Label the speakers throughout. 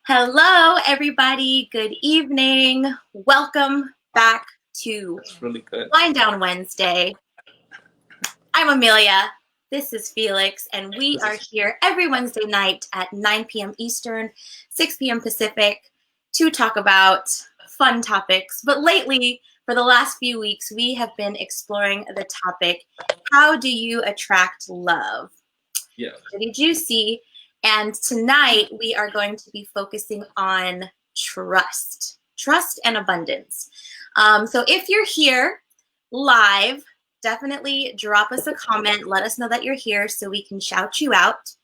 Speaker 1: Hello, everybody. Good evening. Welcome back to
Speaker 2: That's really good.
Speaker 1: Wind Down Wednesday. I'm Amelia. This is Felix, and we are here every Wednesday night at 9 p.m. Eastern, 6 p.m. Pacific to talk about fun topics. But lately, for the last few weeks, we have been exploring the topic, how do you attract love?
Speaker 2: Yeah.
Speaker 1: Pretty juicy. And tonight we are going to be focusing on trust and abundance. So if you're here live, definitely drop us a comment. Let us know that you're here so we can shout you out.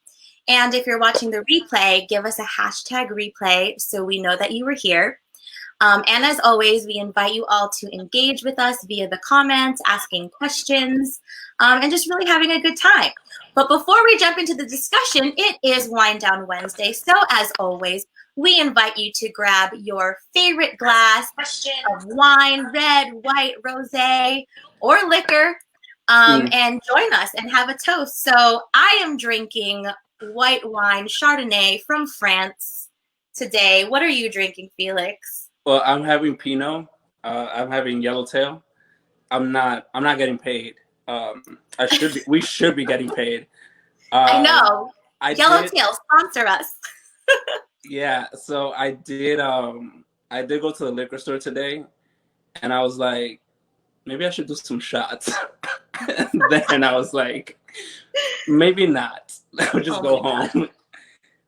Speaker 1: And if you're watching the replay, give us a hashtag replay so we know that you were here. And as always, we invite you all to engage with us via the comments, asking questions, and just really having a good time. But before we jump into the discussion, it is Wind Down Wednesday. So as always, we invite you to grab your favorite glass of wine, red, white, rosé, or liquor, and join us and have a toast. So I am drinking white wine Chardonnay from France today. What are you drinking, Felix?
Speaker 2: Well, I'm having Pinot. I'm having Yellowtail. I'm not getting paid. We should be getting paid.
Speaker 1: I know. Yellowtail, sponsor us.
Speaker 2: Yeah. So I did go to the liquor store today, and I was like, maybe I should do some shots. And then I was like, maybe not. I'll just go home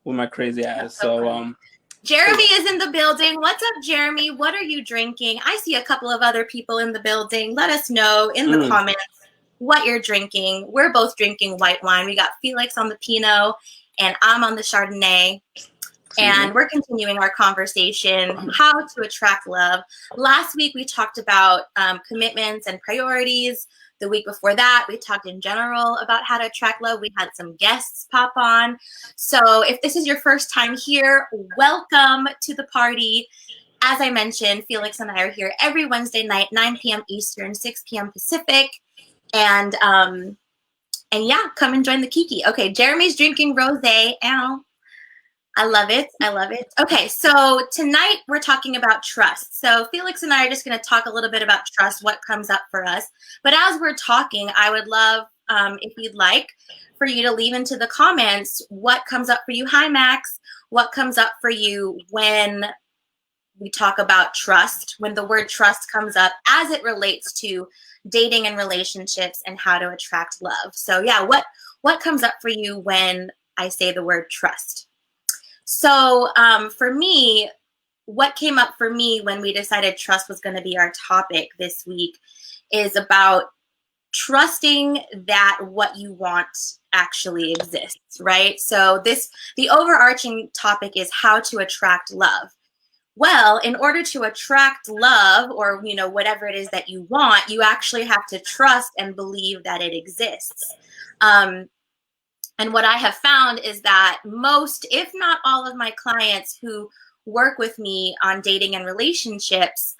Speaker 2: with my crazy ass. So
Speaker 1: Jeremy is in the building. What's up, Jeremy? What are you drinking? I see a couple of other people in the building. Let us know in the comments what you're drinking. We're both drinking white wine. We got Felix on the Pinot, and I'm on the Chardonnay. And we're continuing our conversation, how to attract love. Last week, we talked about commitments and priorities. The week before that, we talked in general about how to attract love. We had some guests pop on. So if this is your first time here, welcome to the party. As I mentioned, Felix and I are here every Wednesday night, 9 p.m. Eastern, 6 p.m. Pacific. And yeah, come and join the Kiki. Okay, Jeremy's drinking rosé. Ow. I love it. I love it. Okay, so tonight we're talking about trust. So Felix and I are just going to talk a little bit about trust, what comes up for us. But as we're talking, I would love, if you'd like, for you to leave into the comments what comes up for you. Hi, Max. What comes up for you when we talk about trust, when the word trust comes up as it relates to dating and relationships and how to attract love. So yeah, what comes up for you when I say the word trust? So for me, what came up for me when we decided trust was going to be our topic this week is about trusting that what you want actually exists, right? So the overarching topic is how to attract love. Well, in order to attract love or, whatever it is that you want, you actually have to trust and believe that it exists. And what I have found is that most, if not all of my clients who work with me on dating and relationships,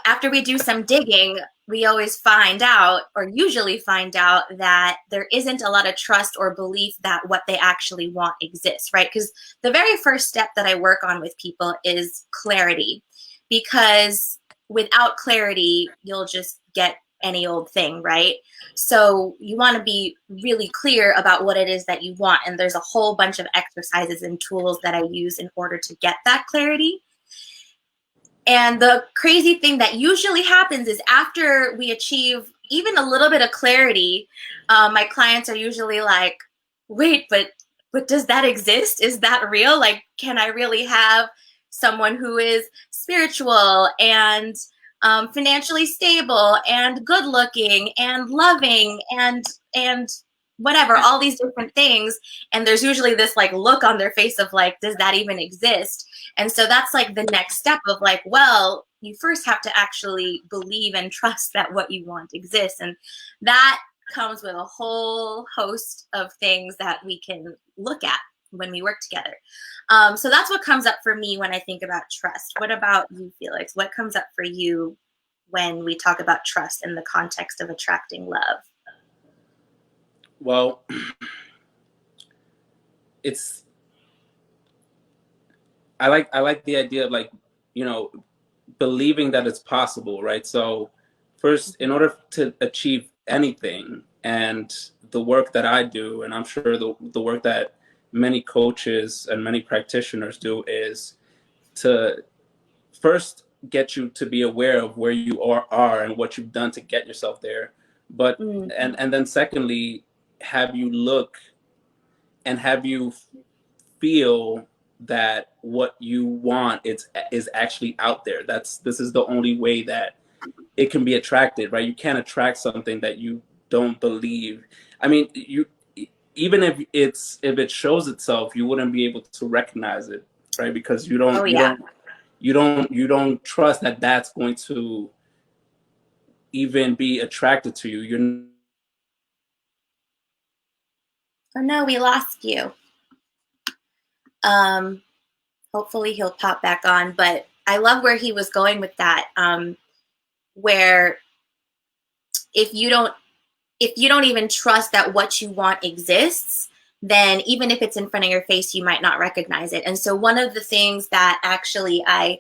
Speaker 1: after we do some digging, we always find out, or usually find out, that there isn't a lot of trust or belief that what they actually want exists, right? Because the very first step that I work on with people is clarity. Because without clarity, you'll just get any old thing, right? So you want to be really clear about what it is that you want. And there's a whole bunch of exercises and tools that I use in order to get that clarity. And the crazy thing that usually happens is after we achieve even a little bit of clarity, my clients are usually like, wait, but does that exist? Is that real? Like, can I really have someone who is spiritual and financially stable and good looking and loving and whatever, all these different things? And there's usually this like look on their face of like, does that even exist? And so that's like the next step of like, well, you first have to actually believe and trust that what you want exists. And that comes with a whole host of things that we can look at when we work together. So that's what comes up for me when I think about trust. What about you, Felix? What comes up for you when we talk about trust in the context of attracting love?
Speaker 2: Well, it's I like the idea of like, you know, believing that it's possible, right? So first, in order to achieve anything, and the work that I do, and I'm sure the work that many coaches and many practitioners do, is to first get you to be aware of where you are and what you've done to get yourself there. But
Speaker 1: Mm.
Speaker 2: and then secondly, have you look and have you feel that what you want is actually out there. This is the only way that it can be attracted, right? You can't attract something that you don't believe. I mean, you even if it shows itself, you wouldn't be able to recognize it, right? Because
Speaker 1: Oh yeah.
Speaker 2: you don't trust that that's going to even be attracted to you. You're
Speaker 1: Oh no, we lost you. Um, hopefully he'll pop back on. But I love where he was going with that. Where if you don't if you don't even trust that what you want exists, then even if it's in front of your face, you might not recognize it. And so one of the things that actually I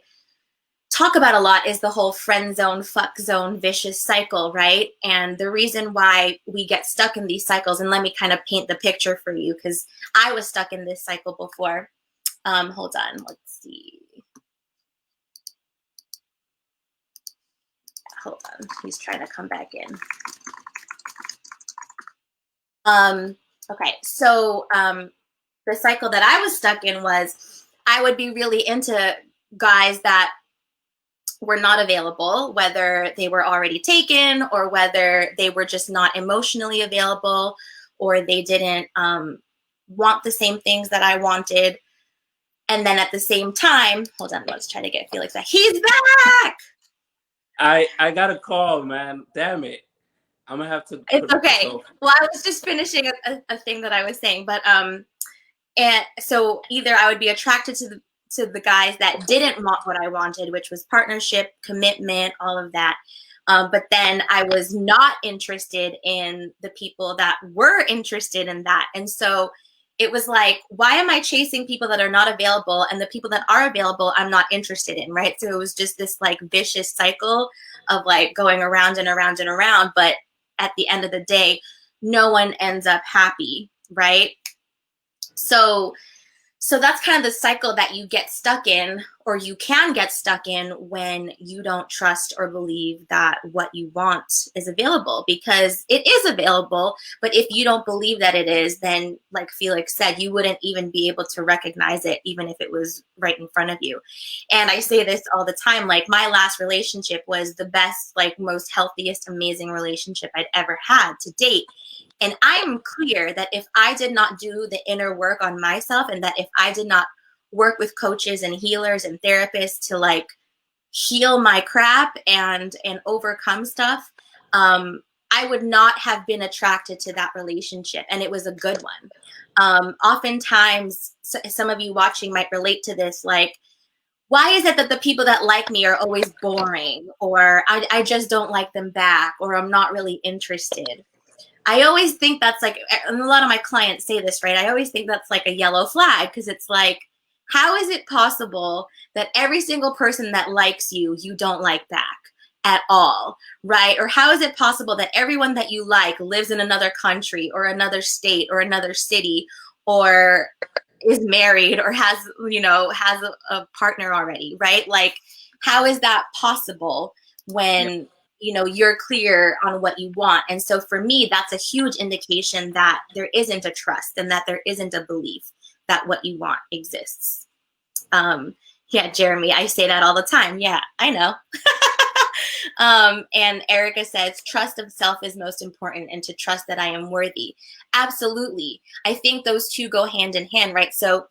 Speaker 1: talk about a lot is the whole friend zone, fuck zone, vicious cycle, right? And the reason why we get stuck in these cycles, and let me kind of paint the picture for you, because I was stuck in this cycle before. Hold on, let's see. Hold on, he's trying to come back in. Okay, so the cycle that I was stuck in was I would be really into guys that were not available, whether they were already taken or whether they were just not emotionally available or they didn't want the same things that I wanted. And then at the same time, hold on, let's try to get Felix back. He's back!
Speaker 2: I got a call, man. Damn it. I'm gonna have to
Speaker 1: It's
Speaker 2: put
Speaker 1: okay.
Speaker 2: myself.
Speaker 1: Well, I was just finishing a thing that I was saying, but and so either I would be attracted to the guys that didn't want what I wanted, which was partnership, commitment, all of that. But then I was not interested in the people that were interested in that. And so it was like, why am I chasing people that are not available, and the people that are available I'm not interested in, right? So it was just this like vicious cycle of like going around and around and around. But at the end of the day, no one ends up happy, right? So that's kind of the cycle that you get stuck in, or you can get stuck in when you don't trust or believe that what you want is available, because it is available. But if you don't believe that it is, then like Felix said, you wouldn't even be able to recognize it, even if it was right in front of you. And I say this all the time, like my last relationship was the best, like most healthiest, amazing relationship I'd ever had to date. And I'm clear that if I did not do the inner work on myself, and that if I did not work with coaches and healers and therapists to like heal my crap and overcome stuff, I would not have been attracted to that relationship. And it was a good one. Oftentimes, some of you watching might relate to this, like, why is it that the people that like me are always boring, or I just don't like them back, or I'm not really interested? I always think that's like, and a lot of my clients say this, right? I always think that's like a yellow flag, because it's like, how is it possible that every single person that likes you, you don't like back at all, right? Or how is it possible that everyone that you like lives in another country or another state or another city, or is married, or has, has a partner already, right? Like, how is that possible when you're clear on what you want? And so for me, that's a huge indication that there isn't a trust, and that there isn't a belief that what you want exists. Yeah, Jeremy, I say that all the time. Yeah, I know. And Erica says, trust of self is most important, and to trust that I am worthy. Absolutely. I think those two go hand in hand, right? So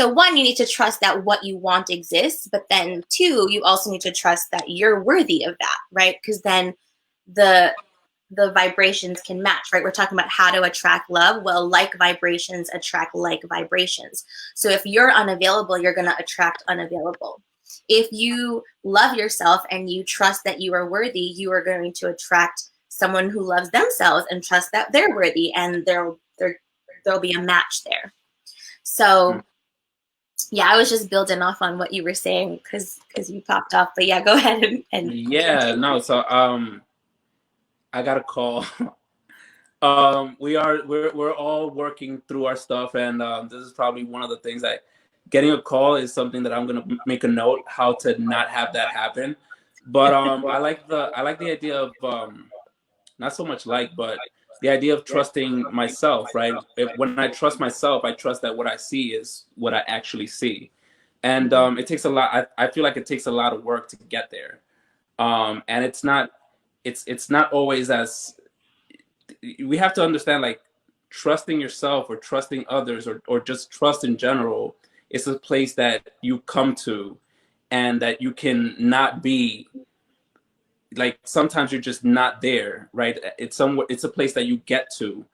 Speaker 1: one, you need to trust that what you want exists, but then two, you also need to trust that you're worthy of that, right? Because then the vibrations can match, right? We're talking about how to attract love. Well, like vibrations attract like vibrations. So if you're unavailable, you're going to attract unavailable. If you love yourself and you trust that you are worthy, you are going to attract someone who loves themselves and trust that they're worthy, and there'll be a match there. So Yeah, I was just building off on what you were saying because you popped off. But yeah, go ahead and
Speaker 2: Yeah,
Speaker 1: continue.
Speaker 2: no. So I got a call. We're all working through our stuff, and this is probably one of the things that getting a call is something that I'm gonna make a note how to not have that happen. But I like the idea of not so much but the idea of trusting myself, right? When I trust myself, I trust that what I see is what I actually see, and it takes a lot. I feel like it takes a lot of work to get there, and it's not always as we have to understand, like, trusting yourself or trusting others or just trust in general is a place that you come to and that you can not be like sometimes you're just not there, right? It's somewhere, it's a place that you get to.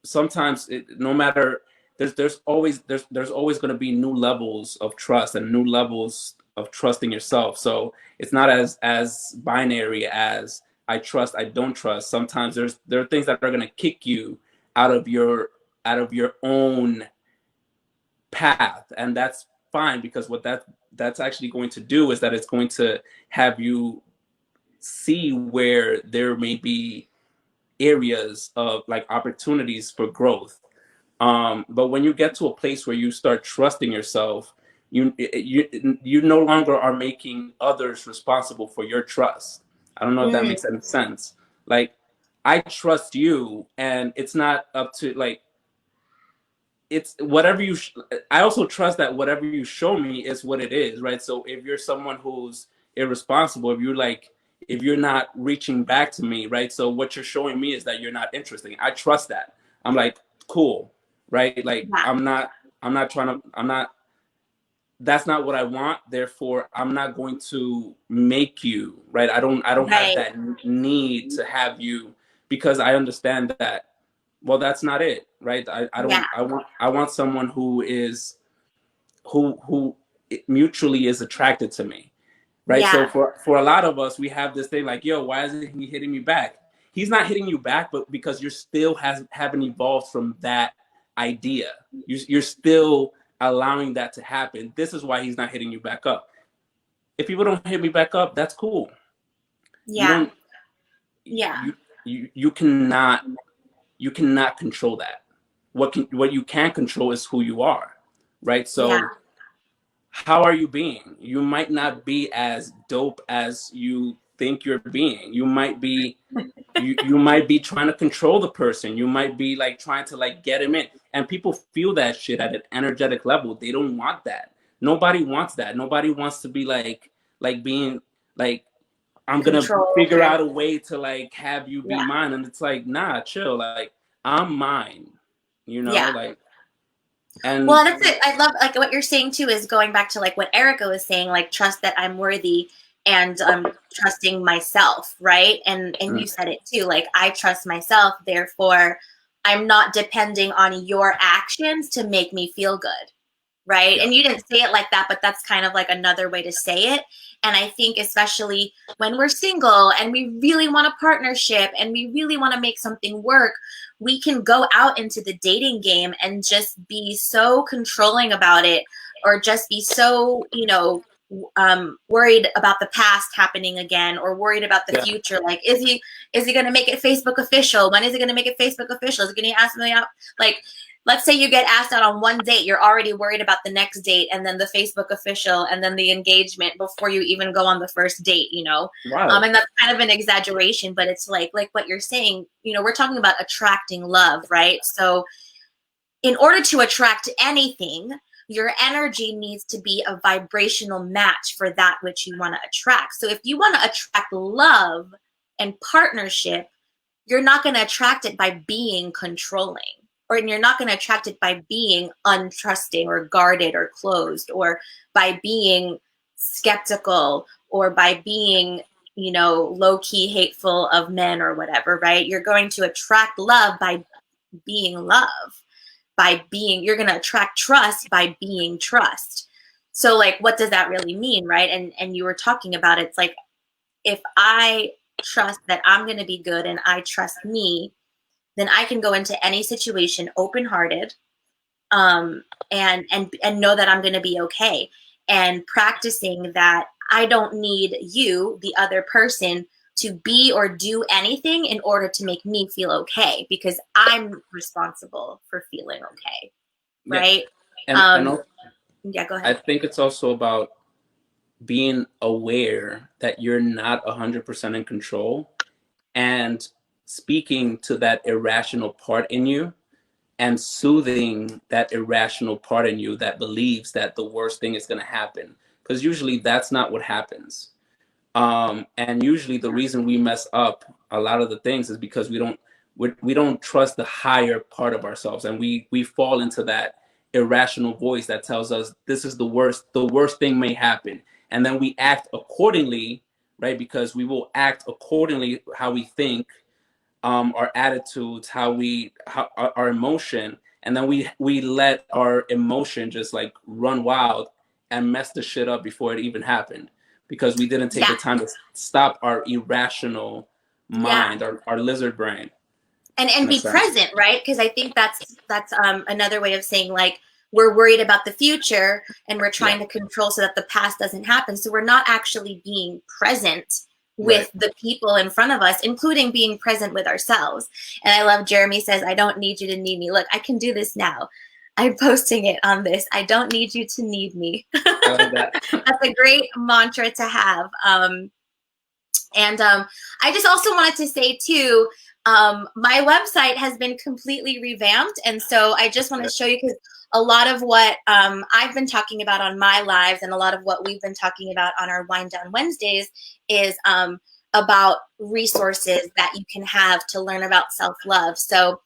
Speaker 2: Sometimes no matter there's always going to be new levels of trust and new levels of trusting yourself. So it's not as binary as I trust, I don't trust. Sometimes there are things that are going to kick you out of your own path, and that's fine, because what that's actually going to do is that it's going to have you see where there may be areas of like opportunities for growth. But when you get to a place where you start trusting yourself, you no longer are making others responsible for your trust. I don't know if that
Speaker 1: Mm,
Speaker 2: makes any sense. Like, I trust you, and it's not up to like it's whatever I also trust that whatever you show me is what it is, right? So if you're someone who's irresponsible, if you're not reaching back to me, right? So what you're showing me is that you're not interested. I trust that. I'm like, cool, right? Like,
Speaker 1: yeah,
Speaker 2: I'm not that's not what I want. Therefore, I'm not going to make you, right? I don't have
Speaker 1: right.
Speaker 2: that need to have you, because I understand that, well, that's not it, right? I
Speaker 1: Yeah,
Speaker 2: don't I want someone who is who mutually is attracted to me, right? So
Speaker 1: yeah,
Speaker 2: for a lot of us, we have this thing like, yo, why isn't he hitting me back? He's not hitting you back, but because you're still haven't evolved from that idea. You're still allowing that to happen. This is why he's not hitting you back up. If people don't hit me back up, that's cool. You
Speaker 1: yeah,
Speaker 2: don't
Speaker 1: yeah,
Speaker 2: you you cannot control that. What you can control is who you are, right?
Speaker 1: yeah,
Speaker 2: So how are you being? You might not be as dope as you think you're being. You might be trying to control the person. You might be like trying to like get him in. And people feel that shit at an energetic level. They don't want that. Nobody wants that. Nobody wants to be like being like, I'm gonna
Speaker 1: controlled
Speaker 2: figure
Speaker 1: or
Speaker 2: out a way to like have you be
Speaker 1: yeah,
Speaker 2: mine. And it's like, nah, chill. Like, I'm mine.
Speaker 1: yeah.
Speaker 2: Like, and
Speaker 1: Well, that's it. I love like what you're saying too is going back to like what Erica was saying, like trust that I'm worthy and trusting myself, right? And you said it too, like I trust myself, therefore I'm not depending on your actions to make me feel good, right?
Speaker 2: yeah,
Speaker 1: And you didn't say it like that, but that's kind of like another way to say it. And I think especially when we're single and we really want a partnership and we really want to make something work, we can go out into the dating game and just be so controlling about it, or just be so, worried about the past happening again, or worried about the
Speaker 2: yeah,
Speaker 1: future. Like, is he going to make it Facebook official? When is he going to make it Facebook official? Is he going to ask me out? Like, let's say you get asked out on one date, you're already worried about the next date and then the Facebook official and then the engagement before you even go on the first date,
Speaker 2: wild,
Speaker 1: and that's kind of an exaggeration, but it's like what you're saying, we're talking about attracting love, right? So in order to attract anything, your energy needs to be a vibrational match for that which you want to attract. So if you want to attract love and partnership, you're not going to attract it by being controlling, or you're not going to attract it by being untrusting or guarded or closed, or by being skeptical, or by being, low-key hateful of men or whatever, right? You're going to attract love by being love, you're going to attract trust by being trust. So like, what does that really mean, right? And you were talking about, it's like, if I trust that I'm going to be good and I trust me, then I can go into any situation open-hearted, and know that I'm going to be okay, and practicing that I don't need you, the other person, to be or do anything in order to make me feel okay, because I'm responsible for feeling okay,
Speaker 2: Yeah.
Speaker 1: right?
Speaker 2: And
Speaker 1: Yeah, go
Speaker 2: I
Speaker 1: ahead.
Speaker 2: think it's also about being aware that you're not 100% in control, and speaking to that irrational part in you and soothing that irrational part in you that believes that the worst thing is going to happen, because usually that's not what happens. And usually the reason we mess up a lot of the things is because we don't trust the higher part of ourselves, and we fall into that irrational voice that tells us this is the worst thing may happen, and then we act accordingly, right? Because we will act accordingly how we think, our attitudes, how our emotion, and then we let our emotion just like run wild and mess the shit up before it even happened, because we didn't take
Speaker 1: Yeah,
Speaker 2: the time to stop our irrational
Speaker 1: yeah.
Speaker 2: mind, our lizard brain,
Speaker 1: And
Speaker 2: in a
Speaker 1: be
Speaker 2: sense.
Speaker 1: present, right? Because I think that's another way of saying, like, we're worried about the future and we're
Speaker 2: Yeah,
Speaker 1: trying to control so that the past doesn't happen, so we're not actually being present
Speaker 2: right.
Speaker 1: with the people in front of us, including being present with ourselves. And I love Jeremy says, I don't need you to need me. Look, I can do this now. I'm posting it on this. I don't need you to need me.
Speaker 2: I like that.
Speaker 1: That's a great mantra to have. And I just also wanted to say too, my website has been completely revamped. And so I just want to show you, because a lot of what I've been talking about on my lives and a lot of what we've been talking about on our Wind Down Wednesdays is about resources that you can have to learn about self-love. So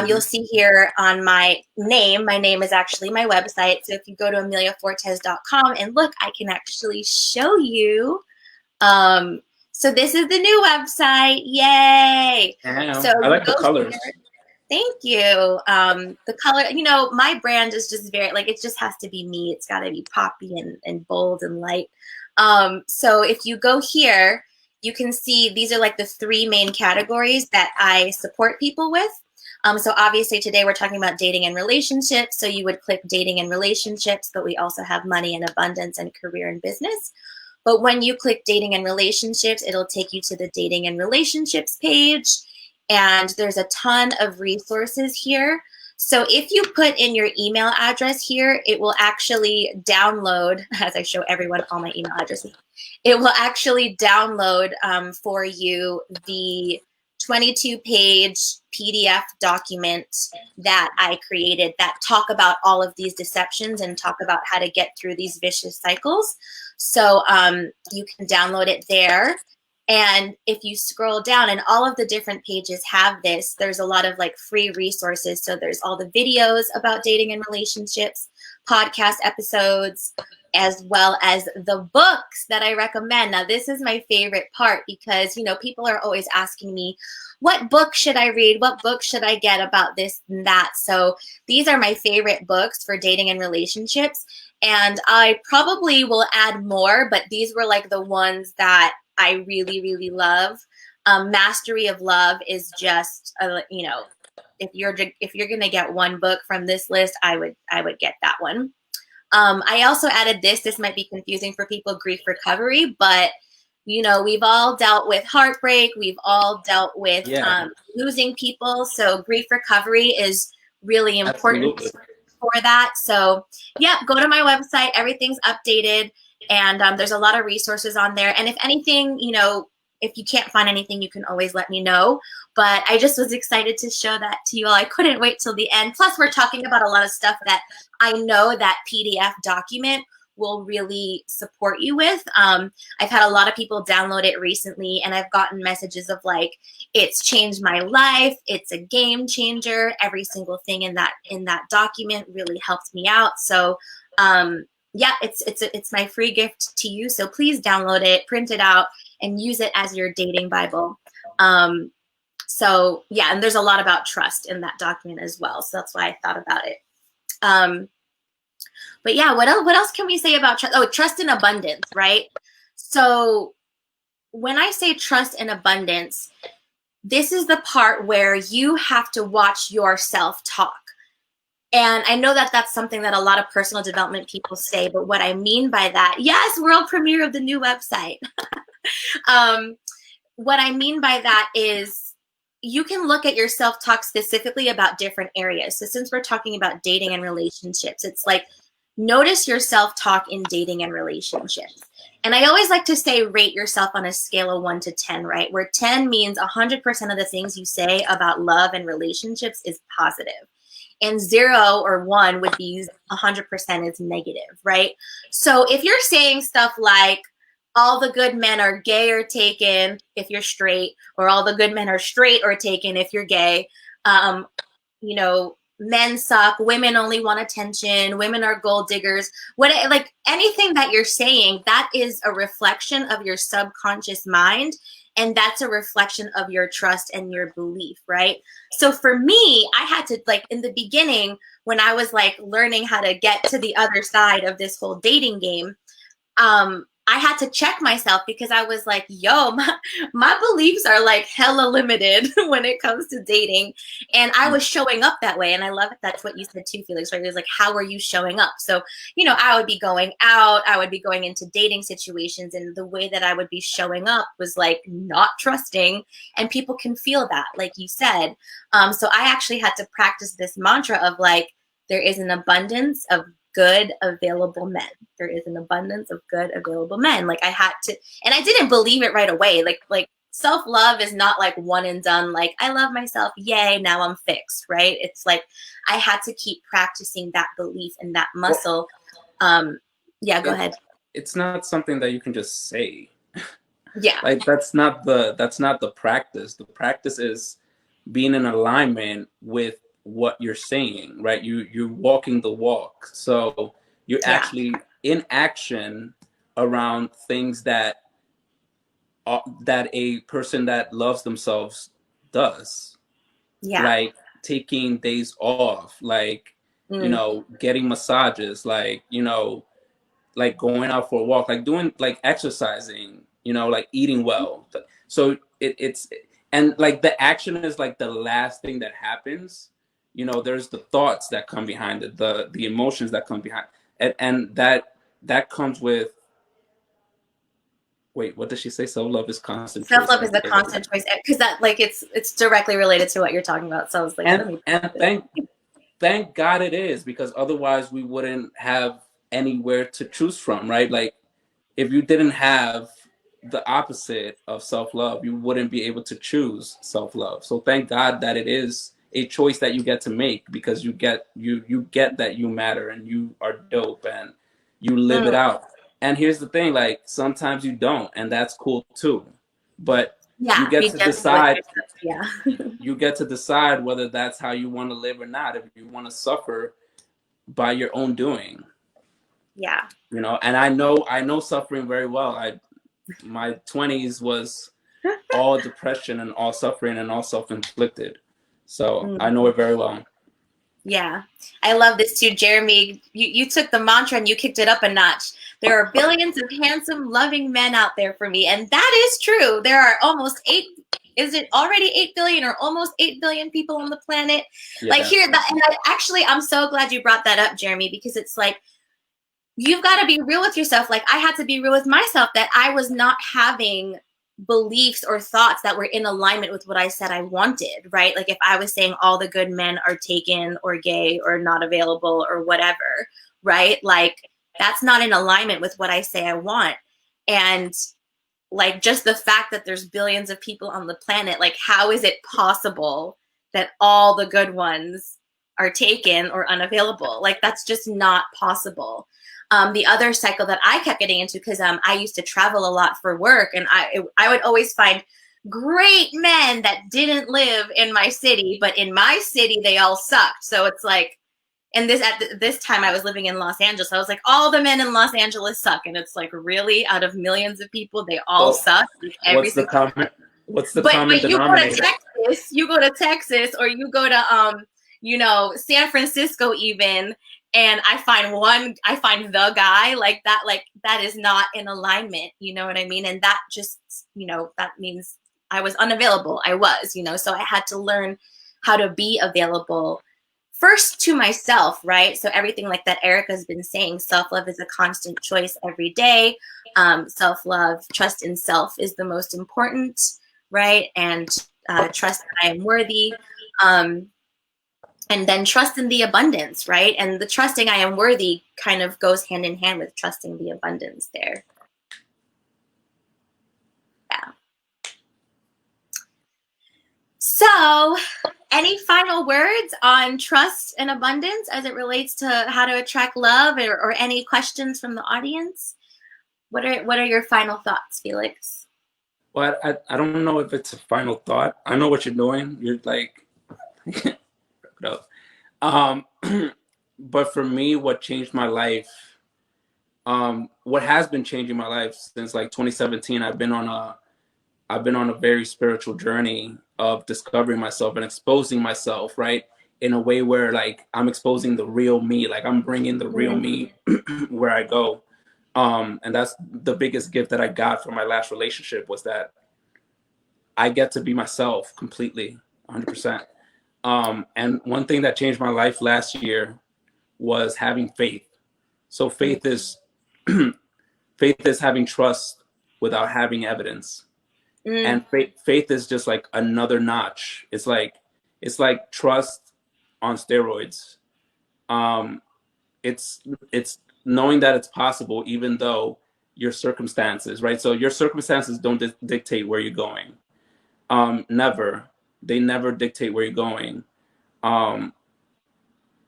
Speaker 1: you'll see here on my name is actually my website. So if you go to AmeliaFortes.com and look, I can actually show you. So this is the new website. Yay! So
Speaker 2: Damn, I
Speaker 1: you
Speaker 2: like the
Speaker 1: go
Speaker 2: colors.
Speaker 1: here. Thank you. The color, my brand is just very, like, it just has to be me. It's got to be poppy and bold and light. So if you go here, you can see these are like the 3 main categories that I support people with. So obviously today we're talking about dating and relationships. So you would click dating and relationships, but we also have money and abundance and career and business. But when you click dating and relationships, it'll take you to the dating and relationships page. And there's a ton of resources here. So if you put in your email address here, it will actually download, as I show everyone all my email addresses, it will actually download for you the 22-page PDF document that I created that talk about all of these deceptions and talk about how to get through these vicious cycles. So you can download it there. And if you scroll down, and all of the different pages have this, there's a lot of like free resources. So there's all the videos about dating and relationships, podcast episodes, as well as the books that I recommend. Now, this is my favorite part because, people are always asking me, what book should I read? What book should I get about this and that? So these are my favorite books for dating and relationships. And I probably will add more, but these were like the ones that I really, really love. Mastery of Love is just, if you're gonna get one book from this list, I would get that one. I also added this. This might be confusing for people, Grief Recovery, but we've all dealt with heartbreak. We've all dealt with
Speaker 2: Yeah,
Speaker 1: losing people. So Grief Recovery is really important
Speaker 2: absolutely.
Speaker 1: for that. So yeah, go to my website. Everything's updated. And there's a lot of resources on there. And if anything, if you can't find anything, you can always let me know. But I just was excited to show that to you all. I couldn't wait till the end. Plus, we're talking about a lot of stuff that I know that PDF document will really support you with. I've had a lot of people download it recently, and I've gotten messages of like, it's changed my life. It's a game changer. Every single thing in that document really helped me out. So yeah, it's my free gift to you. So please download it, print it out, and use it as your dating Bible. So yeah, and there's a lot about trust in that document as well. So that's why I thought about it. But yeah, what else can we say about trust? Oh, trust and abundance, right? So when I say trust and abundance, this is the part where you have to watch yourself talk. And I know that that's something that a lot of personal development people say, but what I mean by that, yes, world premiere of the new website. um, what I mean by that is you can look at your self-talk specifically about different areas. So since we're talking about dating and relationships, it's like, notice your self-talk in dating and relationships. And I always like to say, rate yourself on a scale of 1 to 10, right? Where 10 means 100% of the things you say about love and relationships is positive. And 0 or 1 would be 100% is negative, right? So if you're saying stuff like, all the good men are gay or taken if you're straight, or all the good men are straight or taken if you're gay, you know, men suck, women only want attention, women are gold diggers, what, like anything that you're saying, that is a reflection of your subconscious mind. And that's a reflection of your trust and your belief, right? So for me, I had to, like, in the beginning, when I was like learning how to get to the other side of this whole dating game, I had to check myself, because I was like, yo, my beliefs are like hella limited when it comes to dating. And I was showing up that way. And I love it. That's what you said too, Felix, right? It was like, how are you showing up? So, you know, I would be going out, I would be going into dating situations, and the way that I would be showing up was like not trusting. And people can feel that, like you said. So I actually had to practice this mantra of like, there is an abundance of good available men. There is an abundance of good available men. Like I had to, and I didn't believe it right away. Like self-love is not like one and done. Like I love myself. Yay. Now I'm fixed. Right. It's like, I had to keep practicing that belief and that muscle. Yeah, go ahead.
Speaker 2: It's not something that you can just say.
Speaker 1: Yeah.
Speaker 2: Like that's not the practice. The practice is being in alignment with what you're saying, right? You're walking the walk. So you're actually in action around things that a person that loves themselves does.
Speaker 1: Yeah.
Speaker 2: Like taking days off, like you know, getting massages, like you know, like going out for a walk, like doing like exercising, you know, like eating well. So it's and like the action is like the last thing that happens. You know, there's the thoughts that come behind it, the emotions that come behind, and that comes with. Wait, what does she say? Self love is constant choice.
Speaker 1: Self-love is a constant choice, because that, like, it's directly related to what you're talking about. So I was like,
Speaker 2: and thank God it is, because otherwise we wouldn't have anywhere to choose from, right? Like if you didn't have the opposite of self-love, you wouldn't be able to choose self-love. So thank God that it is a choice that you get to make, because you get that you matter and you are dope and you live it out. And here's the thing, like sometimes you don't, and that's cool too. But you get to decide.
Speaker 1: Yeah.
Speaker 2: You get to decide whether that's how you want to live or not. If you want to suffer by your own doing.
Speaker 1: Yeah.
Speaker 2: You know, and I know suffering very well. My 20s was all depression and all suffering and all self-inflicted. So I know it very well.
Speaker 1: Yeah. I love this too, Jeremy. You took the mantra and you kicked it up a notch. There are billions of handsome, loving men out there for me. And that is true. There are almost 8, is it already 8 billion or almost 8 billion people on the planet? Yeah. Like here, actually, I'm so glad you brought that up, Jeremy, because it's like, you've got to be real with yourself. Like I had to be real with myself that I was not having beliefs or thoughts that were in alignment with what I said I wanted, right? Like if I was saying all the good men are taken or gay or not available or whatever, right? Like that's not in alignment with what I say I want. And like just the fact that there's billions of people on the planet, like how is it possible that all the good ones are taken or unavailable? Like that's just not possible. The other cycle that I kept getting into, because I used to travel a lot for work, and I would always find great men that didn't live in my city, but in my city they all sucked. So it's like, and this time I was living in Los Angeles, I was like, all the men in Los Angeles suck, and it's like, really, out of millions of people, they all suck.
Speaker 2: What's the common denominator?
Speaker 1: But you go to Texas, or you go to you know, San Francisco even. And I find the guy like that is not in alignment. You know what I mean? And that just, you know, that means I was unavailable. I was, you know, so I had to learn how to be available first to myself, right? So everything like that Erica's been saying, self-love is a constant choice every day. Self-love, trust in self is the most important, right? And trust that I am worthy. And then trust in the abundance, right? And the trusting I am worthy kind of goes hand in hand with trusting the abundance there. Yeah. So, any final words on trust and abundance as it relates to how to attract love, or any questions from the audience? What are your final thoughts, Felix?
Speaker 2: Well, I don't know if it's a final thought. I know what you're doing. You're like, but for me, what changed my life, what has been changing my life since like 2017, I've been on a very spiritual journey of discovering myself and exposing myself, right? In a way where like I'm exposing the real me, like I'm bringing the real me where I go. And that's the biggest gift that I got from my last relationship, was that I get to be myself completely, 100%. And one thing that changed my life last year was having faith. So faith is faith is having trust without having evidence. And faith is just like another notch. It's like trust on steroids. It's knowing that it's possible even though your circumstances, right? So your circumstances don't dictate where you're going. Never. They never dictate where you're going. And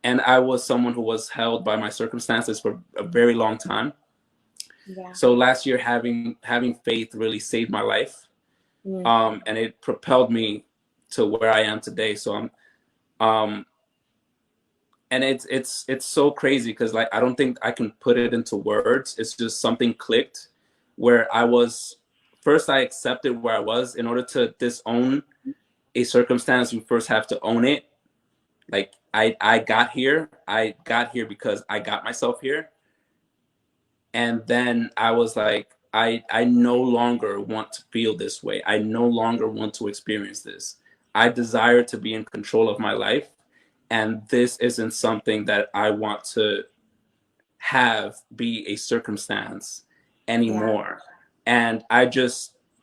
Speaker 2: I was someone who was held by my circumstances for a very long time.
Speaker 1: Yeah.
Speaker 2: So last year, having faith really saved my life. And it propelled me to where I am today. So and it's so crazy because like I don't think I can put it into words. It's just something clicked where I was first. I accepted where I was. In order to disown a circumstance, you first have to own it. Like I got here. I got here because I got myself here. And then I was like, I no longer want to feel this way. I no longer want to experience this. I desire to be in control of my life. And this isn't something that I want to have be a circumstance anymore. Yeah. And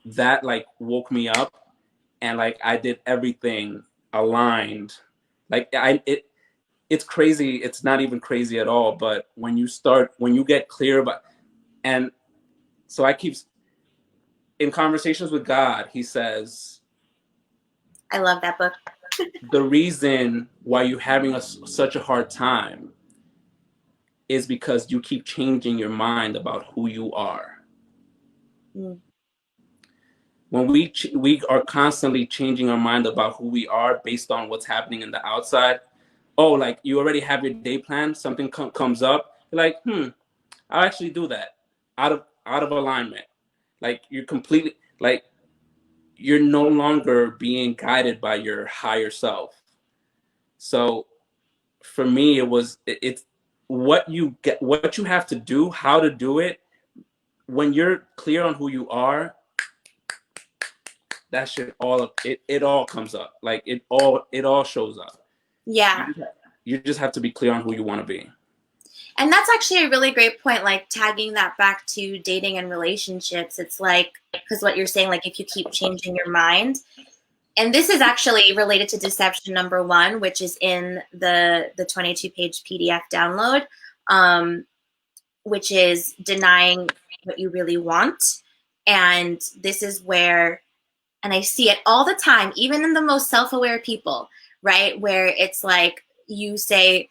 Speaker 2: that like woke me up, and like I did everything aligned. Like it's crazy. It's not even crazy at all. But when you get clear about, and so I keep in conversations with God, he says,
Speaker 1: I love that book.
Speaker 2: The reason why you're having such a hard time is because you keep changing your mind about who you are. When we are constantly changing our mind about who we are based on what's happening in the outside. Oh, like you already have your day plan, something comes up, you're like, I'll actually do that out of alignment. Like you're completely like you're no longer being guided by your higher self. So for me, it's what you have to do, how to do it. When you're clear on who you are, that shit it all comes up. Like it all shows up.
Speaker 1: Yeah.
Speaker 2: You just have to be clear on who you want to be.
Speaker 1: And that's actually a really great point, like tagging that back to dating and relationships. It's like, because what you're saying, like if you keep changing your mind, and this is actually related to deception number 1, which is in the 22-page PDF download, which is denying what you really want. And this is where, and I see it all the time, even in the most self-aware people, right? Where it's like you say,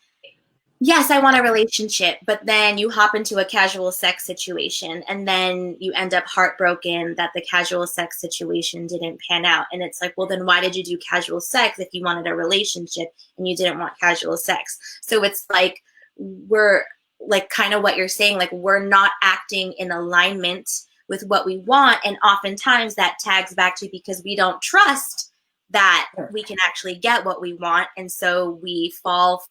Speaker 1: yes, I want a relationship, but then you hop into a casual sex situation and then you end up heartbroken that the casual sex situation didn't pan out. And it's like, well, then why did you do casual sex if you wanted a relationship and you didn't want casual sex? So it's like, we're like kind of what you're saying, like we're not acting in alignment with what we want. And oftentimes that tags back to because we don't trust that we can actually get what we want. And so we fall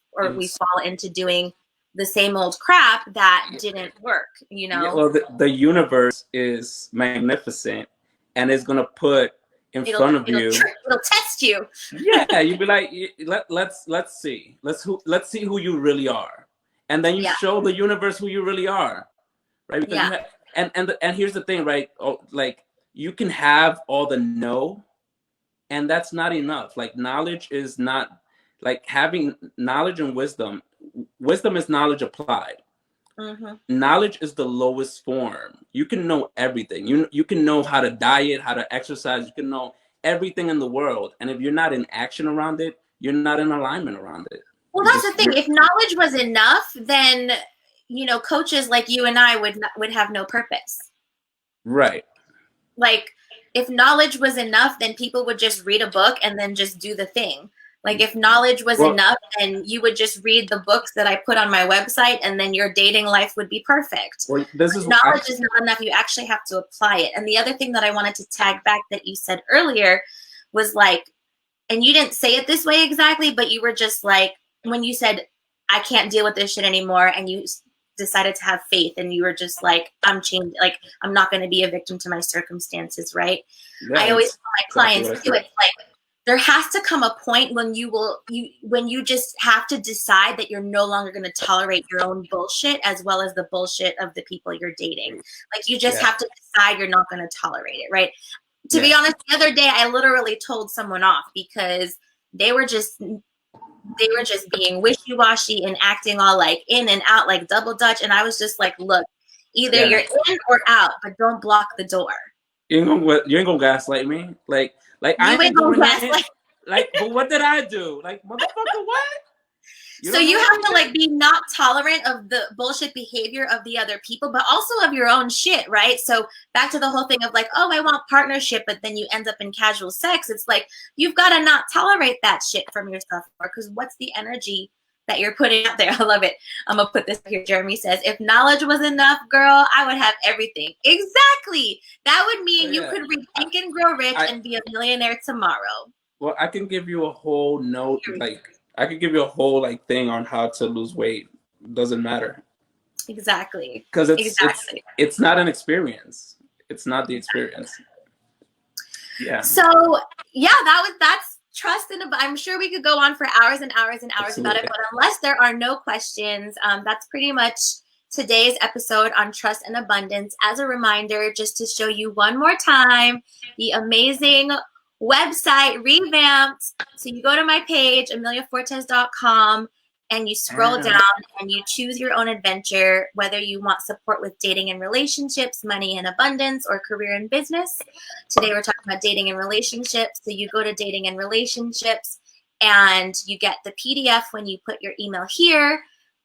Speaker 1: into doing the same old crap that didn't work, you know?
Speaker 2: Yeah, well, the universe is magnificent and it's going to put in front of you.
Speaker 1: It'll test you.
Speaker 2: Yeah, you'd be like, let's see, let's see who you really are, and then you show the universe who you really are, right? Because you have, and here's the thing, right? Oh, like you can have all the know, and that's not enough. Like knowledge is not like having knowledge and wisdom. Wisdom is knowledge applied. Mm-hmm. Knowledge is the lowest form. You can know everything. You can know how to diet, how to exercise. You can know everything in the world. And if you're not in action around it, you're not in alignment around it.
Speaker 1: Well, that's the thing. If knowledge was enough, then, coaches like you and I would have no purpose.
Speaker 2: Right.
Speaker 1: Like if knowledge was enough, then people would just read a book and then just do the thing. Like if knowledge was enough, then you would just read the books that I put on my website, and then your dating life would be perfect.
Speaker 2: Well,
Speaker 1: knowledge is not enough. You actually have to apply it. And the other thing that I wanted to tag back that you said earlier was like, and you didn't say it this way exactly, but you were just like, when you said, I can't deal with this shit anymore, and you decided to have faith, and you were just like, I'm changed, like I'm not going to be a victim to my circumstances, right? Yeah, I always tell my clients too, it's like, there has to come a point when you just have to decide that you're no longer going to tolerate your own bullshit as well as the bullshit of the people you're dating. Like you just have to decide you're not going to tolerate it, right? To be honest, the other day I literally told someone off because they were just being wishy-washy and acting all like in and out like double dutch, and I was just like, look, either you're in or out, but don't block the door.
Speaker 2: You ain't gonna gaslight me, like I ain't doing that. Like, but what did I do? Like, motherfucker, what?
Speaker 1: You have to like be not tolerant of the bullshit behavior of the other people, but also of your own shit, right? So back to the whole thing of like, oh, I want partnership, but then you end up in casual sex. It's like, you've got to not tolerate that shit from yourself, because what's the energy that you're putting out there? I love it. I'm gonna put this here. Jeremy says, if knowledge was enough, girl, I would have everything. Exactly. That would mean you could read Think and Grow Rich and be a millionaire tomorrow.
Speaker 2: Well, I can give you a whole note, like I could give you a whole like thing on how to lose weight. It doesn't matter.
Speaker 1: Exactly.
Speaker 2: Because it's not an experience. It's not the experience. Yeah.
Speaker 1: So yeah, that's trust in. I'm sure we could go on for hours and hours and hours about it, but unless there are no questions, that's pretty much today's episode on trust and abundance. As a reminder, just to show you one more time, the amazing website revamped. So you go to my page, AmeliaFortes.com, and you scroll down and you choose your own adventure, whether you want support with dating and relationships, money and abundance, or career and business. Today we're talking about dating and relationships. So you go to dating and relationships and you get the PDF when you put your email here,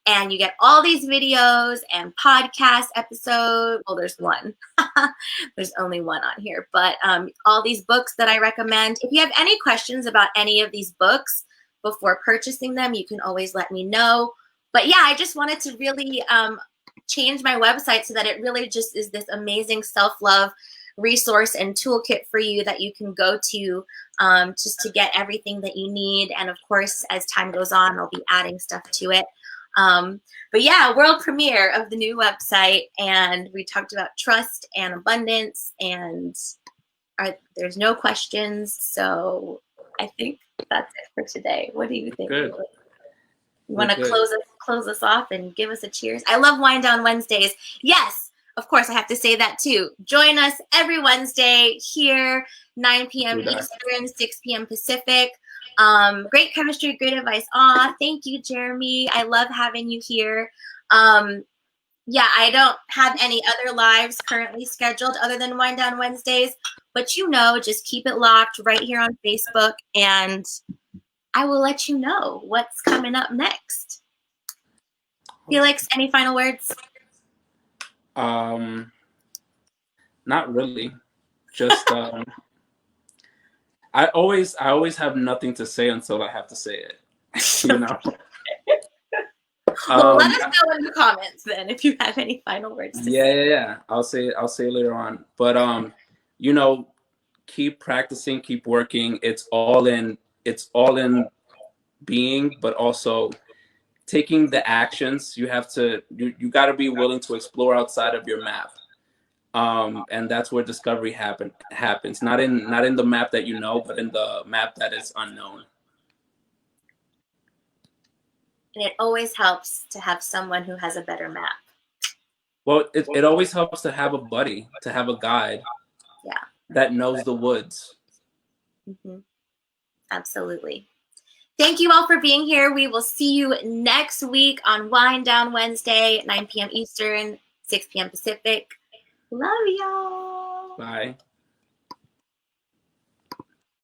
Speaker 1: and you get all these videos and podcast episodes. Well, there's one. There's only one on here, but all these books that I recommend. If you have any questions about any of these books before purchasing them, you can always let me know. But yeah, I just wanted to really change my website so that it really just is this amazing self-love resource and toolkit for you that you can go to just to get everything that you need. And of course, as time goes on, I'll be adding stuff to it. But yeah, world premiere of the new website, and we talked about trust and abundance, and there's no questions. So I think that's it for today. What do you think?
Speaker 2: Good.
Speaker 1: You want to close us off and give us a cheers? I love Wind Down Wednesdays. Yes, of course, I have to say that too. Join us every Wednesday here, 9 p.m. Eastern, 6 p.m. Pacific. Great chemistry, great advice. Thank you, Jeremy. I love having you here. Yeah, I don't have any other lives currently scheduled other than Wind Down Wednesdays, but just keep it locked right here on Facebook, and I will let you know what's coming up next. Felix, any final words?
Speaker 2: Not really. Just I always have nothing to say until I have to say it.
Speaker 1: Well, let us know in the comments then if you have any final words to say.
Speaker 2: Yeah. I'll say it later on. But keep practicing, keep working. It's all in being, but also taking the actions. You got to be willing to explore outside of your map. And that's where discovery happens. Not in the map that you know, but in the map that is unknown.
Speaker 1: And it always helps to have someone who has a better map.
Speaker 2: Well, it always helps to have a buddy, to have a guide.
Speaker 1: Yeah.
Speaker 2: That knows the woods.
Speaker 1: Mm-hmm. Absolutely. Thank you all for being here. We will see you next week on Wind Down Wednesday, 9 p.m. Eastern, 6 p.m. Pacific. Love y'all.
Speaker 2: Bye.